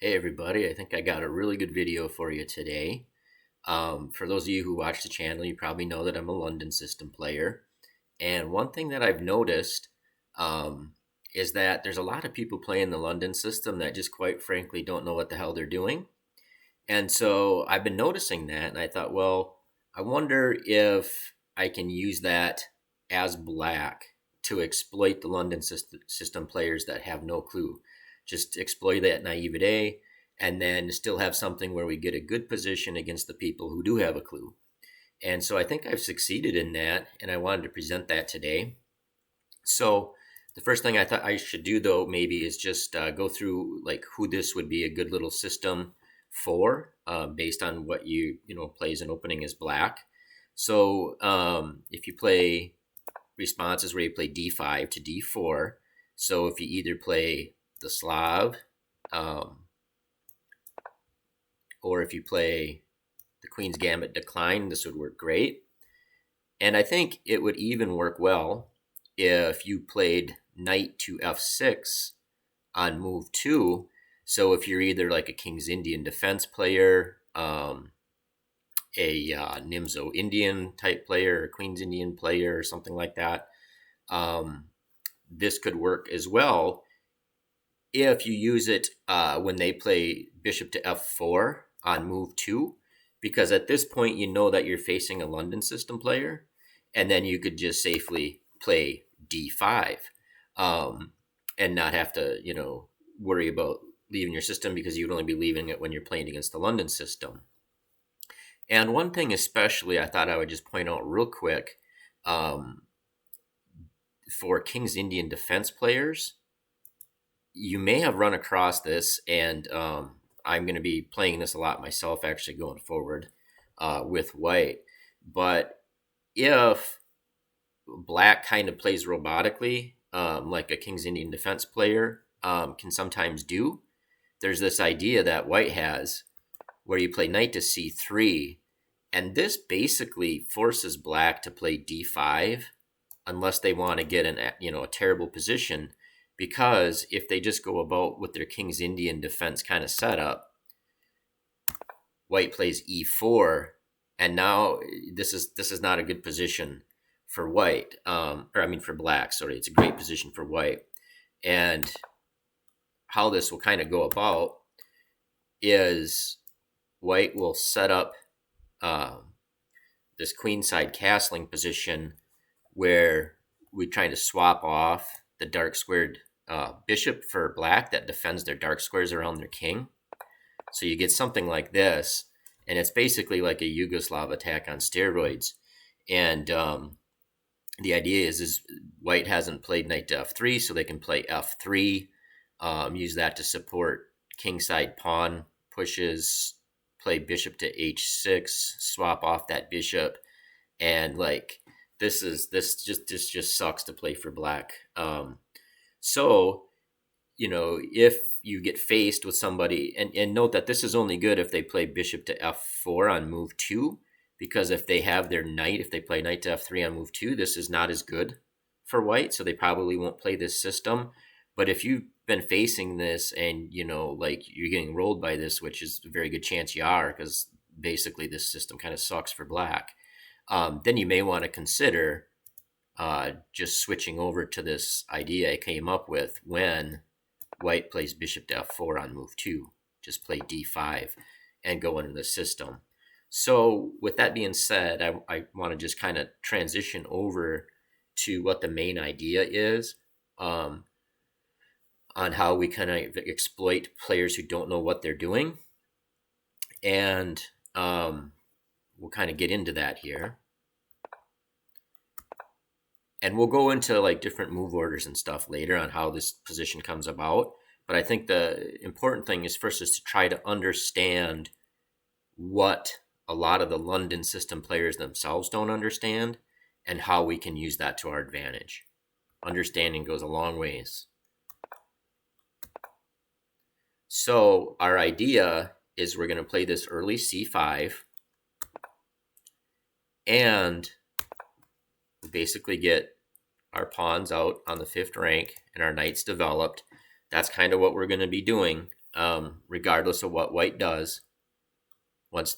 Hey everybody, I think I got a really good video for you today. For those of you who watch the channel, you probably know that I'm a London system player. And one thing that I've noticed um, is that there's a lot of people playing the London system that just quite frankly don't know what the hell they're doing. And so I've been noticing that, and I thought, well, I wonder if I can use that as black to exploit the London system players that have no clue. Just exploit that naivete, and then still have something where we get a good position against the people who do have a clue. And so I think I've succeeded in that, and I wanted to present that today. So the first thing I thought I should do, though, maybe is just go through like who this would be a good little system for, based on what you plays an opening as black. So if you play responses where you play D5 to D4, so if you either play the Slav, um, or if you play the Queen's Gambit Decline, this would work great. And I think it would even work well if you played knight to f6 on move 2. So if you're either like a King's Indian defense player, a Nimzo Indian type player, or Queen's Indian player, or something like that, um, this could work as well if you use it when they play bishop to f4 on move 2, because at this point you know that you're facing a London system player, and then you could just safely play d5, um, and not have to worry about leaving your system, because you'd only be leaving it when you're playing against the London system. And one thing especially I thought I would just point out real quick, um, for King's Indian defense players, you may have run across this, and I'm going to be playing this a lot myself actually going forward with white. But if black kind of plays robotically, like a King's Indian defense player can sometimes do, there's this idea that white has where you play knight to c3, and this basically forces black to play d5 unless they want to get in a terrible position, because if they just go about with their King's Indian defense kind of setup, white plays e4, and now this is not a good position for white, or I mean for black. Sorry, it's a great position for white. And how this will kind of go about is white will set up this queenside castling position where we're trying to swap off the dark squared bishop for black that defends their dark squares around their king. So you get something like this, and it's basically like a Yugoslav attack on steroids. And the idea is white hasn't played knight to f3, so they can play f3, use that to support kingside pawn pushes, play bishop to h6, swap off that bishop, and like this just sucks to play for black. So if you get faced with somebody, and note that this is only good if they play bishop to f4 on move 2, because if they have their knight, if they play knight to f3 on move 2, this is not as good for white, so they probably won't play this system. But if you've been facing this and like you're getting rolled by this, which is a very good chance you are, because basically this system kind of sucks for black, then you may want to consider just switching over to this idea I came up with when white plays bishop to f4 on move 2. Just play d5 and go into the system. So with that being said, I want to just kind of transition over to what the main idea is, on how we kind of exploit players who don't know what they're doing. And we'll kind of get into that here. And we'll go into like different move orders and stuff later on how this position comes about. But I think the important thing is first is to try to understand what a lot of the London system players themselves don't understand, and how we can use that to our advantage. Understanding goes a long ways. So our idea is we're going to play this early c5, and we basically get our pawns out on the 5th rank and our knights developed. That's kind of what we're going to be doing regardless of what white does. Once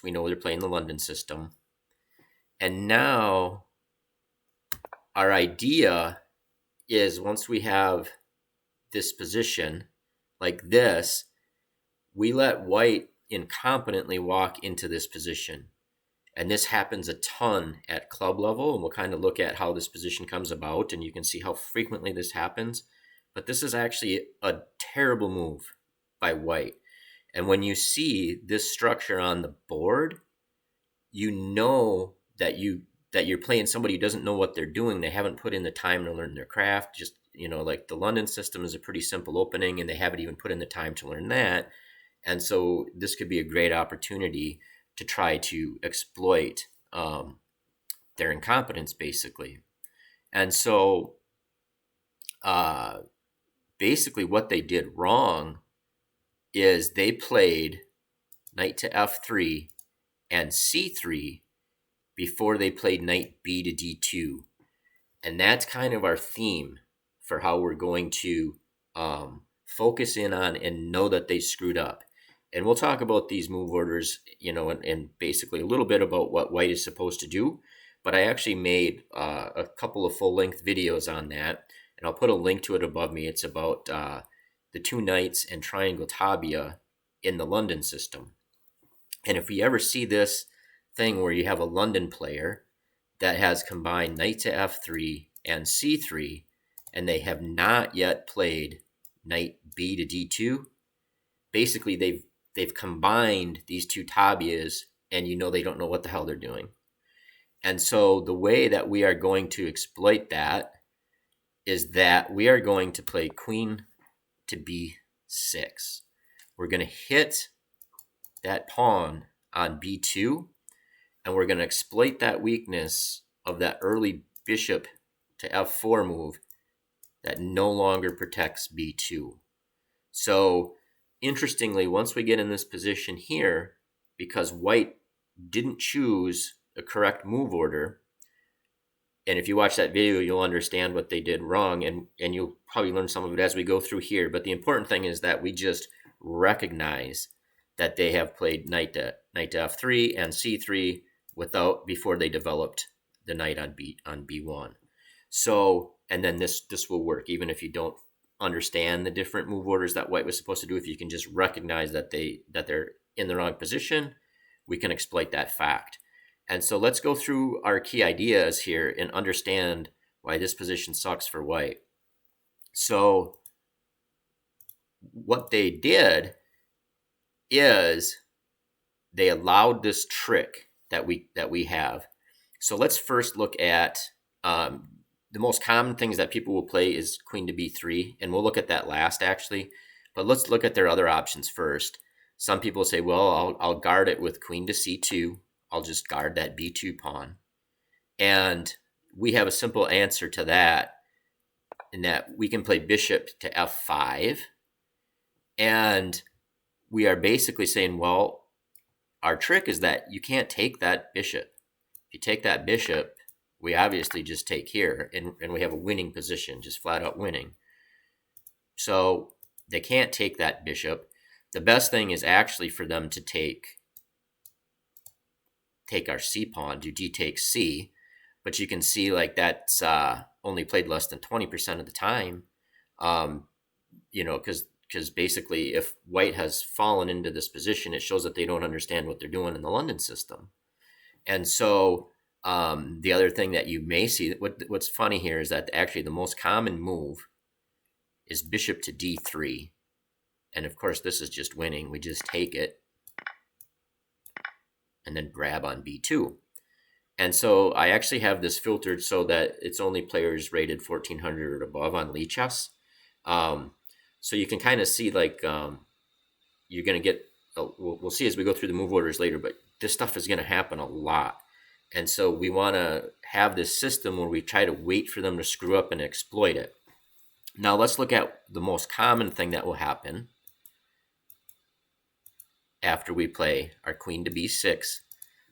we know they're playing the London system, and now our idea is once we have this position like this, we let white incompetently walk into this position. And this happens a ton at club level, and we'll kind of look at how this position comes about, and you can see how frequently this happens. But this is actually a terrible move by white. And when you see this structure on the board, you know that you're playing somebody who doesn't know what they're doing. They haven't put in the time to learn their craft. Just, like the London system is a pretty simple opening, and they haven't even put in the time to learn that. And so this could be a great opportunity to try to exploit their incompetence, basically. And so basically what they did wrong is they played knight to f3 and c3 before they played knight b to d2. And that's kind of our theme for how we're going to focus in on and know that they screwed up. And we'll talk about these move orders, and basically a little bit about what white is supposed to do. But I actually made a couple of full-length videos on that, and I'll put a link to it above me. It's about the two knights and triangle tabia in the London system. And if we ever see this thing where you have a London player that has combined knight to f3 and c3, and they have not yet played knight b to d2, basically they've combined these two tabias, and they don't know what the hell they're doing. And so the way that we are going to exploit that is that we are going to play queen to b6. We're going to hit that pawn on b2, and we're going to exploit that weakness of that early bishop to f4 move that no longer protects b2. So interestingly, once we get in this position here, because white didn't choose a correct move order, and if you watch that video, you'll understand what they did wrong, and you'll probably learn some of it as we go through here. But the important thing is that we just recognize that they have played knight to f3 and c3 before they developed the knight on b1. So, and then this will work even if you don't understand the different move orders that white was supposed to do. If you can just recognize that they're in the wrong position, we can exploit that fact. And so let's go through our key ideas here and understand why this position sucks for white. So what they did is they allowed this trick that we have. So let's first look at the most common things that people will play is queen to b3, and we'll look at that last actually. But let's look at their other options first. Some people say, well, I'll guard it with queen to c2. I'll just guard that b2 pawn. And we have a simple answer to that, in that we can play bishop to f5. And we are basically saying, well, our trick is that you can't take that bishop. If you take that bishop, we obviously just take here, and we have a winning position, just flat out winning. So they can't take that bishop. The best thing is actually for them to take our c pawn, do d takes c, but you can see like that's only played less than 20% of the time, because basically if white has fallen into this position, it shows that they don't understand what they're doing in the London system. And so the other thing that you may see, what's funny here is that actually the most common move is bishop to d3. And of course, this is just winning. We just take it and then grab on b2. And so I actually have this filtered so that it's only players rated 1400 or above on Lichess. So you can kind of see like you're going to get, we'll see as we go through the move orders later, but this stuff is going to happen a lot. And so we want to have this system where we try to wait for them to screw up and exploit it. Now let's look at the most common thing that will happen after we play our queen to b6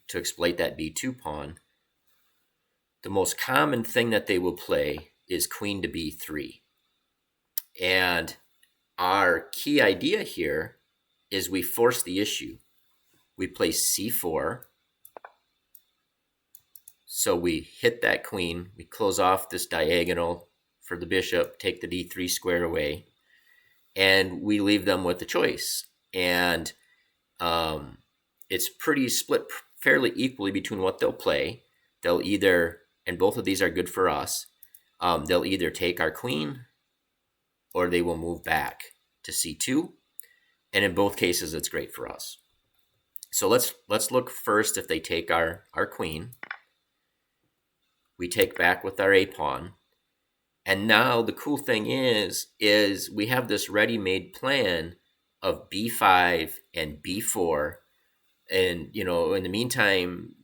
to exploit that b2 pawn. The most common thing that they will play is queen to b3. And our key idea here is we force the issue. We play c4. So we hit that queen. We close off this diagonal for the bishop, take the d3 square away, and we leave them with the choice. And it's pretty split fairly equally between what they'll play. They'll either, and both of these are good for us, they'll either take our queen or they will move back to c2. And in both cases, it's great for us. So let's look first if they take our queen. We take back with our a pawn. And now the cool thing is we have this ready-made plan of b5 and b4. And, in the meantime,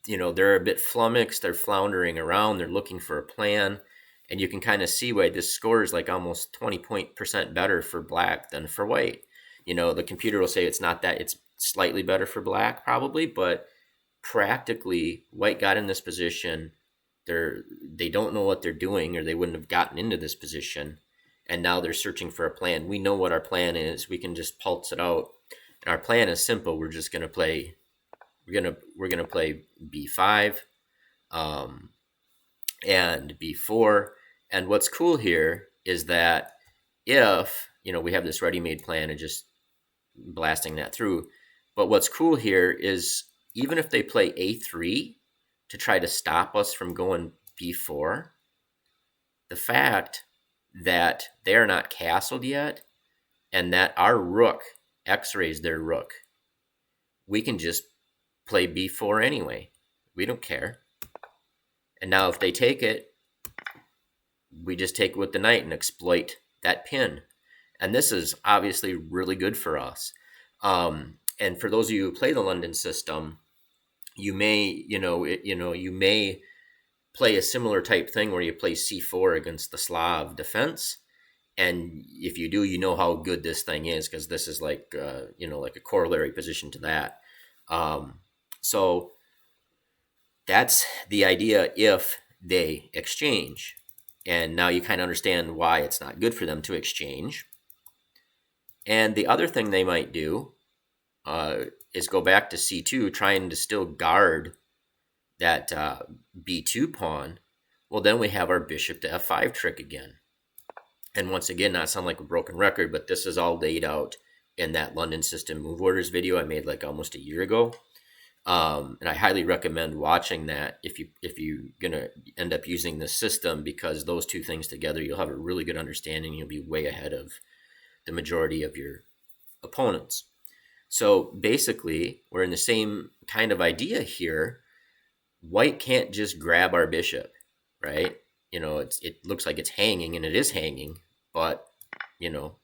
they're a bit flummoxed. They're floundering around. They're looking for a plan. And you can kind of see why this score is like almost 20% better for black than for white. The computer will say it's not that. It's slightly better for black probably, but practically white got in this position. They don't know what they're doing, or they wouldn't have gotten into this position. And now they're searching for a plan. We know what our plan is. We can just pulse it out. And our plan is simple. We're just going to play. We're going to play b5, and b4. And what's cool here is that if we have this ready-made plan and just blasting that through. But what's cool here is even if they play a3 to try to stop us from going b4, the fact that they are not castled yet and that our rook x-rays their rook, we can just play b4 anyway. We don't care. And now if they take it, we just take it with the knight and exploit that pin. And this is obviously really good for us. And for those of you who play the London system, you may, you may play a similar type thing where you play c4 against the Slav defense. And if you do, you know how good this thing is, because this is like, like a corollary position to that. So that's the idea if they exchange. And now you kind of understand why it's not good for them to exchange. And the other thing they might do is go back to c2, trying to still guard that b2 pawn. Well, then we have our bishop to f5 trick again. And once again, not sound like a broken record, but this is all laid out in that London system move orders video I made like almost a year ago. And I highly recommend watching that if you're gonna end up using this system, because those two things together, you'll have a really good understanding. You'll be way ahead of the majority of your opponents. So basically, we're in the same kind of idea here. White can't just grab our bishop, right? It looks like it's hanging, and it is hanging, but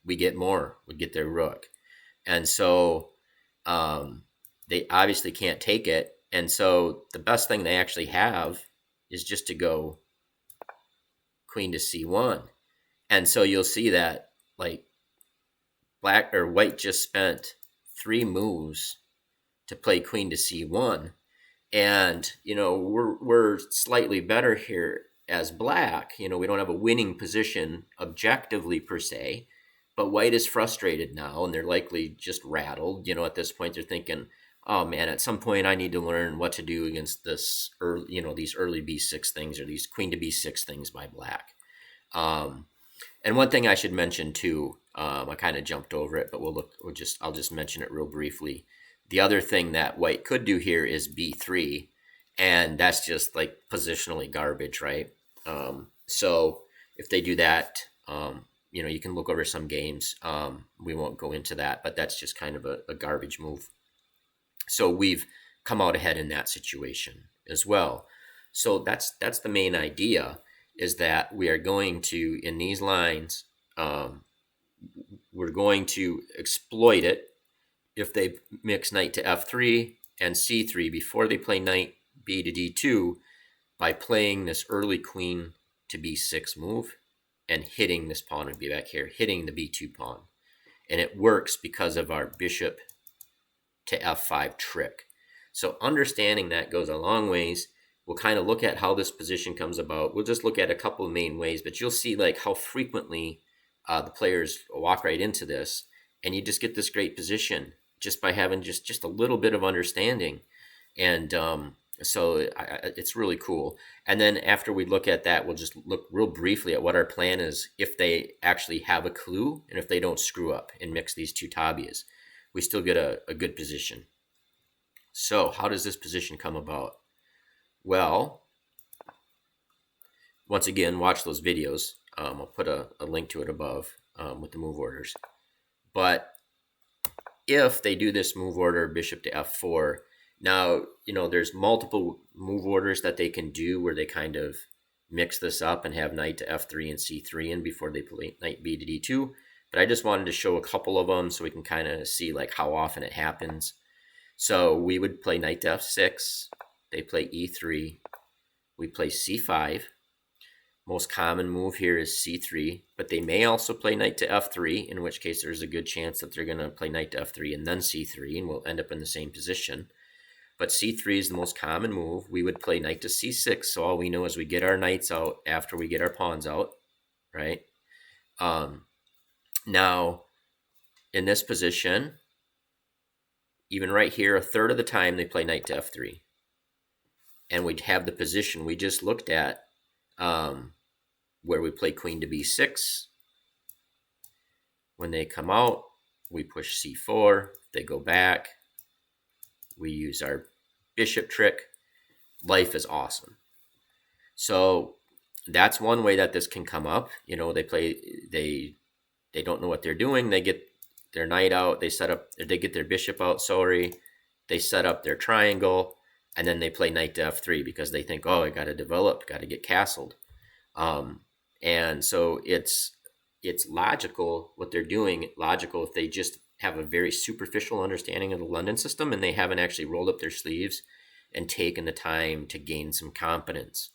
we get more. We get their rook, and so they obviously can't take it. And so the best thing they actually have is just to go queen to c1. And so you'll see that like black or white just spent 3 moves to play queen to c1. And, we're slightly better here as black. We don't have a winning position objectively per se, but white is frustrated now, and they're likely just rattled. At this point, they're thinking, oh man, at some point I need to learn what to do against this early, these early b6 things, or these queen to b6 things by black. And one thing I should mention too, I kind of jumped over it, but I'll just mention it real briefly. The other thing that white could do here is b3, and that's just like positionally garbage, right? So if they do that, you can look over some games. We won't go into that, but that's just kind of a garbage move. So we've come out ahead in that situation as well. So that's the main idea, is that we are going to, in these lines, we're going to exploit it if they mix knight to f3 and c3 before they play knight b to d2, by playing this early queen to b6 move and hitting this pawn would be back here, hitting the b2 pawn. And it works because of our bishop to f5 trick. So understanding that goes a long ways. We'll kind of look at how this position comes about. We'll just look at a couple of main ways, but you'll see like how frequently the players walk right into this, and you just get this great position just by having just a little bit of understanding. And so it's really cool. And then after we look at that, we'll just look real briefly at what our plan is if they actually have a clue and if they don't screw up and mix these two tabias. We still get a good position. So how does this position come about? Well, once again, watch those videos. I'll put a link to it above with the move orders. But if they do this move order, bishop to f4, now, there's multiple move orders that they can do where they kind of mix this up and have knight to f3 and c3 in before they play knight b to d2. But I just wanted to show a couple of them so we can kind of see like how often it happens. So we would play knight to f6. They play e3. We play c5. Most common move here is c3, but they may also play knight to f3, in which case there's a good chance that they're going to play knight to f3 and then c3, and we'll end up in the same position. But c3 is the most common move. We would play knight to c6, so all we know is we get our knights out after we get our pawns out, right? Now, in this position, even right here, a third of the time they play knight to f3. And we'd have the position we just looked at, where we play queen to b6. When they come out, we push c4. They go back. We use our bishop trick. Life is awesome. So that's one way that this can come up. They don't know what they're doing. They get their knight out. They get their bishop out. Sorry. They set up their triangle, and then they play knight to f3 because they think, oh, I got to develop, got to get castled. And so it's logical what they're doing. Logical if they just have a very superficial understanding of the London system and they haven't actually rolled up their sleeves and taken the time to gain some competence.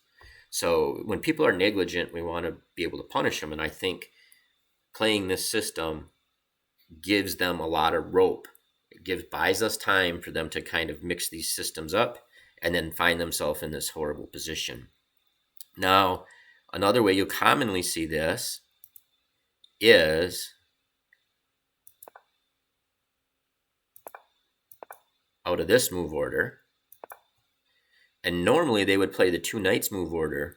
So when people are negligent, we want to be able to punish them. And I think playing this system gives them a lot of rope. It buys us time for them to kind of mix these systems up and then find themselves in this horrible position. Now, another way you'll commonly see this is out of this move order. And normally they would play the two knights move order,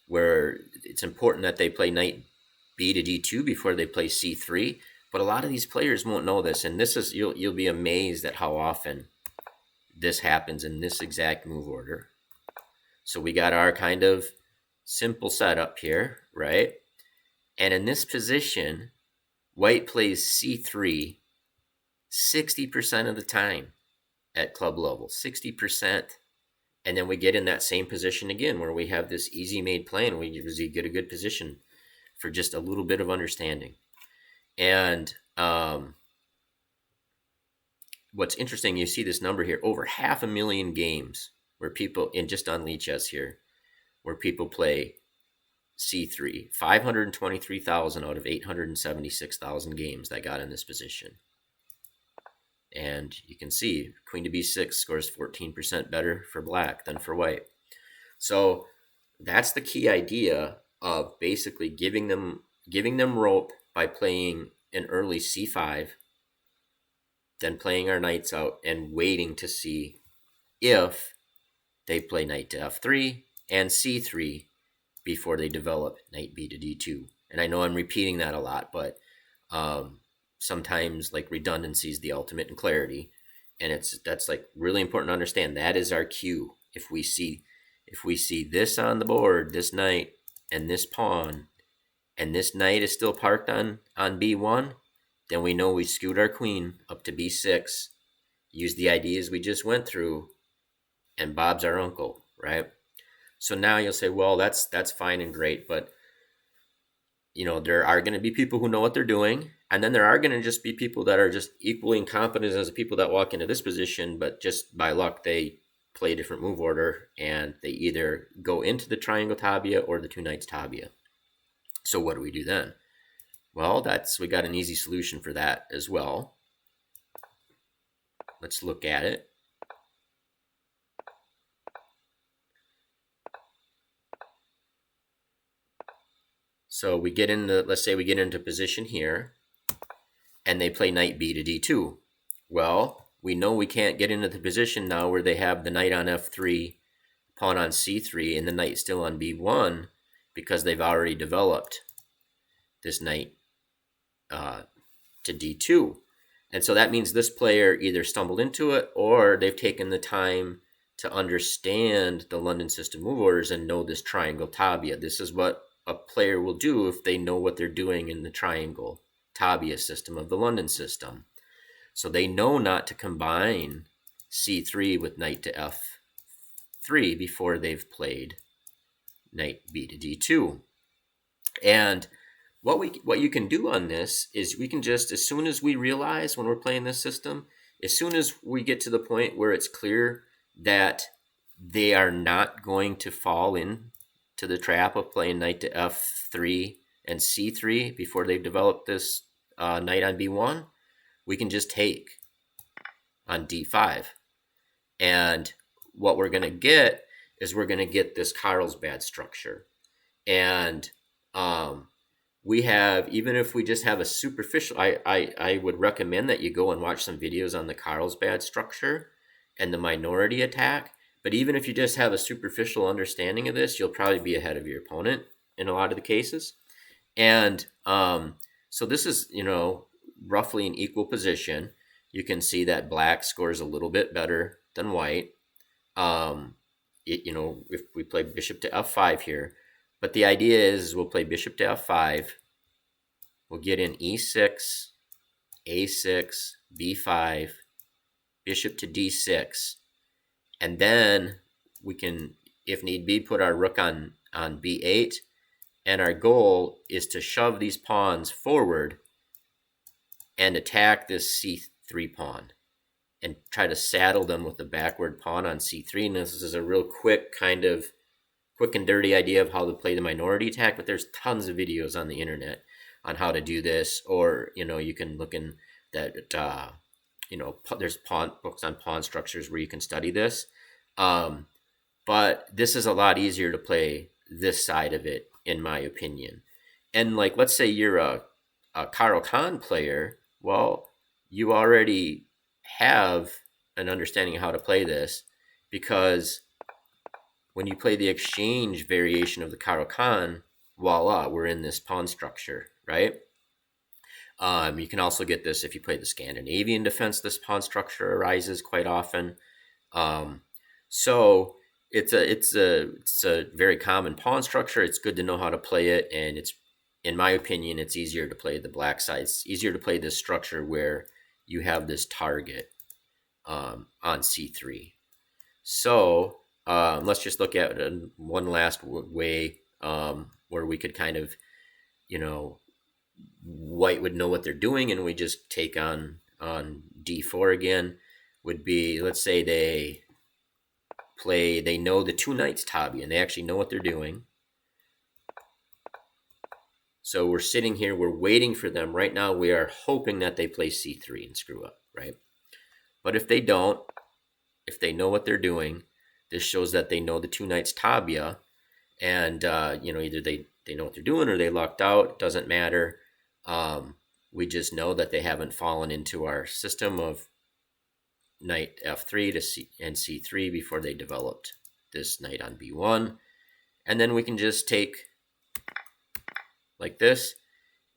where it's important that they play knight b to d2 before they play c3. But a lot of these players won't know this, and this is you'll be amazed at how often this happens in this exact move order. So we got our kind of simple setup here, right? And in this position, white plays c3 60% of the time at club level, 60%. And then we get in that same position again where we have this easy made plan. We usually get a good position for just a little bit of understanding. And what's interesting, you see this number here, over 500,000 games where people, and just on Lichess here, where people play c3, 523,000 out of 876,000 games that got in this position. And you can see queen to b6 scores 14% better for black than for white. So that's the key idea of basically giving them rope by playing an early c5, then playing our knights out and waiting to see if they play knight to f3 and c3 before they develop knight b to d2. And I know I'm repeating that a lot, but sometimes like redundancy is the ultimate in clarity, and that's like really important to understand. That is our cue. If we see this on the board, this knight and this pawn, and this knight is still parked on b1, then we know we scoot our queen up to b6, use the ideas we just went through, and Bob's our uncle, right? So now you'll say, well, that's fine and great, but there are going to be people who know what they're doing, and then there are going to just be people that are just equally incompetent as the people that walk into this position, but just by luck they play a different move order and they either go into the triangle tabia or the two knights tabia. So what do we do then? Well, we got an easy solution for that as well. Let's look at it. So we get into, let's say we get into position here, and they play knight b to d2. Well, we know we can't get into the position now where they have the knight on f3, pawn on c3, and the knight still on b1, because they've already developed this knight to d2. And so that means this player either stumbled into it or they've taken the time to understand the London system move orders and know this triangle tabia. This is what a player will do if they know what they're doing in the triangle tabia system of the London system. So they know not to combine c3 with knight to f3 before they've played knight b to d2. And what you can do on this is we can just, as soon as we realize when we're playing this system, as soon as we get to the point where it's clear that they are not going to fall in to the trap of playing knight to f3 and c3 before they've developed this knight on b1, we can just take on d5. And what we're going to get is we're going to get this Carlsbad structure. And we have, even if we just have a superficial, I would recommend that you go and watch some videos on the Carlsbad structure and the minority attack. But even if you just have a superficial understanding of this, you'll probably be ahead of your opponent in a lot of the cases. And so this is, roughly an equal position. You can see that black scores a little bit better than white. If we play bishop to f5 here. But the idea is we'll play bishop to f5. We'll get in e6, a6, b5, bishop to d6. And then we can, if need be, put our rook on b8. And our goal is to shove these pawns forward and attack this c3 pawn and try to saddle them with the backward pawn on c3. And this is a real quick and dirty idea of how to play the minority attack, but there's tons of videos on the internet on how to do this, or you can look in that there's books on pawn structures where you can study this, but this is a lot easier to play this side of it, in my opinion. And like, let's say you're a Caro-Kann player, well, you already have an understanding of how to play this, because when you play the exchange variation of the Caro-Kann, voila, we're in this pawn structure, right? You can also get this if you play the Scandinavian defense. This pawn structure arises quite often. So it's a very common pawn structure. It's good to know how to play it, and it's, in my opinion, it's easier to play the black side. It's easier to play this structure where you have this target on c3. So let's just look at one last way where we could kind of, white would know what they're doing, and we just take on d4 again. Would be, let's say they know the two knights tabia, and they actually know what they're doing. So we're sitting here, we're waiting for them. Right now we are hoping that they play c3 and screw up, right? But if they don't, if they know what they're doing, this shows that they know the two knights tabia, and either they know what they're doing or they lucked out. It doesn't matter. We just know that they haven't fallen into our system of knight f3 to c3 before they developed this knight on b1. And then we can just take like this,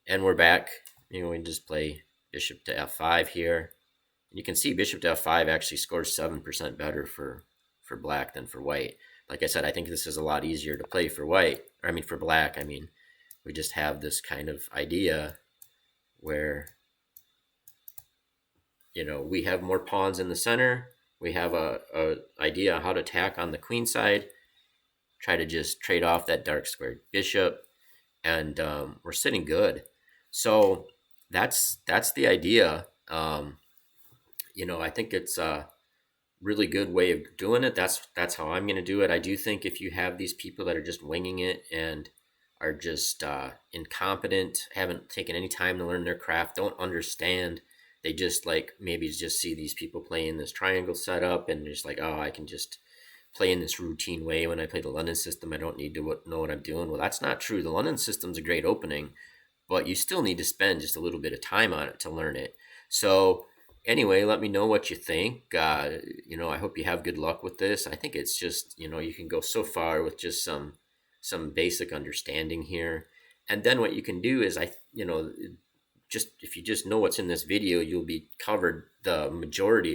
and we're back. We can just play bishop to f5 here. And you can see bishop to f5 actually scores 7% better for black than for white. Like I said, I think this is a lot easier to play for for black. We just have this kind of idea where, we have more pawns in the center. We have a idea how to attack on the queen side, try to just trade off that dark squared bishop, and we're sitting good. So that's the idea. I think it's a really good way of doing it. That's how I'm going to do it. I do think if you have these people that are just winging it and are just incompetent, haven't taken any time to learn their craft, don't understand, they just maybe just see these people playing this triangle setup and just like, oh, I can just play in this routine way. When I play the London system, I don't need to know what I'm doing. Well, that's not true. The London system's a great opening, but you still need to spend just a little bit of time on it to learn it. So anyway, let me know what you think. I hope you have good luck with this. I think it's just, you can go so far with just some basic understanding here. And then what you can do is just if you just know what's in this video, you'll be covered the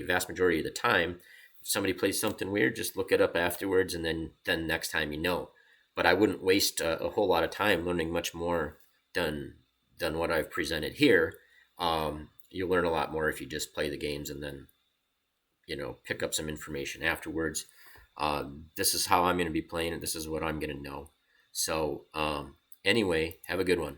vast majority of the time. If somebody plays something weird, just look it up afterwards, and then next time you know. But I wouldn't waste a whole lot of time learning much more than what I've presented here. You'll learn a lot more if you just play the games and then pick up some information afterwards. This is how I'm going to be playing it. This is what I'm going to know. So anyway, have a good one.